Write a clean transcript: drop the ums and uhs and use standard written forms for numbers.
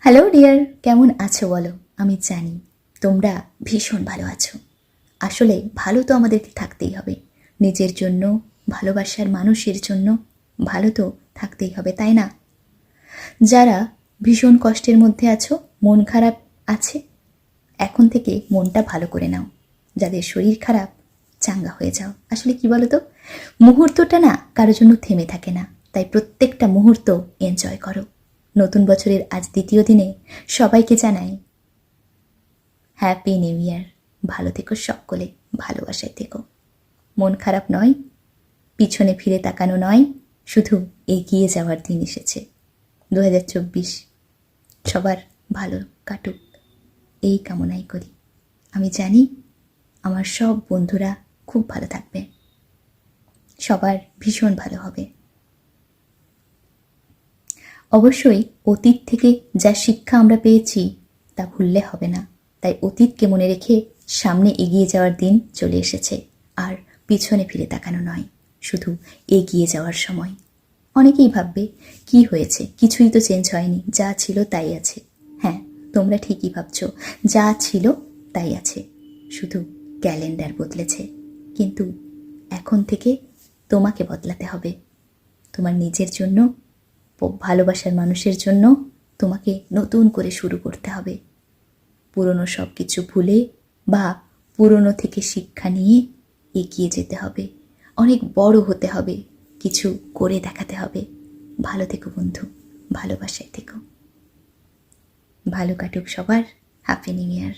Hello dear, কেমন আছো বলো? আমি জানি তোমরা ভীষণ ভালো আছো। আসলে ভালো তো আমাদেরকে থাকতেই হবে, নিজের জন্য, ভালোবাসার মানুষের জন্য ভালো তো থাকতেই হবে, তাই না? যারা ভীষণ কষ্টের মধ্যে আছো, মন খারাপ আছে, এখন থেকে মনটা ভালো করে নাও। যাদের শরীর খারাপ, চাঙ্গা হয়ে যাও। আসলে কি বলো তো, মুহূর্তটা না কারোর জন্য থেমে থাকে না, তাই প্রত্যেকটা মুহূর্ত এনজয় করো। নতুন বছরের আজ দ্বিতীয় দিনে সবাইকে জানাই হ্যাপি নিউ ইয়ার। ভালো থেকো সকলে, ভালোবাসায় থেকো। মন খারাপ নয়, পিছনে ফিরে তাকানো নয়, শুধু এগিয়ে যাওয়ার দিন এসেছে। 2024 সবার ভালো কাটুক, এই কামনাই করি। আমি জানি আমার সব বন্ধুরা খুব ভালো থাকবে, সবার ভীষণ ভালো হবে। অবশ্যই অতীত থেকে যা শিক্ষা আমরা পেয়েছি তা ভুললে হবে না, তাই অতীতকে মনে রেখে সামনে এগিয়ে যাওয়ার দিন চলে এসেছে। আর পিছনে ফিরে তাকানো নয়, শুধু এগিয়ে যাওয়ার সময়। অনেকেই ভাববে কি হয়েছে, কিছুই তো চেঞ্জ হয়নি, যা ছিল তাই আছে। হ্যাঁ, তোমরা ঠিকই ভাবছো, যা ছিল তাই আছে, শুধু ক্যালেন্ডার বদলেছে। কিন্তু এখন থেকে তোমাকে বদলাতে হবে, তোমার নিজের জন্য, ভালোবাসার মানুষের জন্য তোমাকে নতুন করে শুরু করতে হবে। পুরনো সব কিছু ভুলে বা পুরনো থেকে শিক্ষা নিয়ে এগিয়ে যেতে হবে, অনেক বড় হতে হবে, কিছু করে দেখাতে হবে। ভালো থেকো বন্ধু, ভালোবাসায় থেকো। ভালো কাটুক সবার। Happy new year.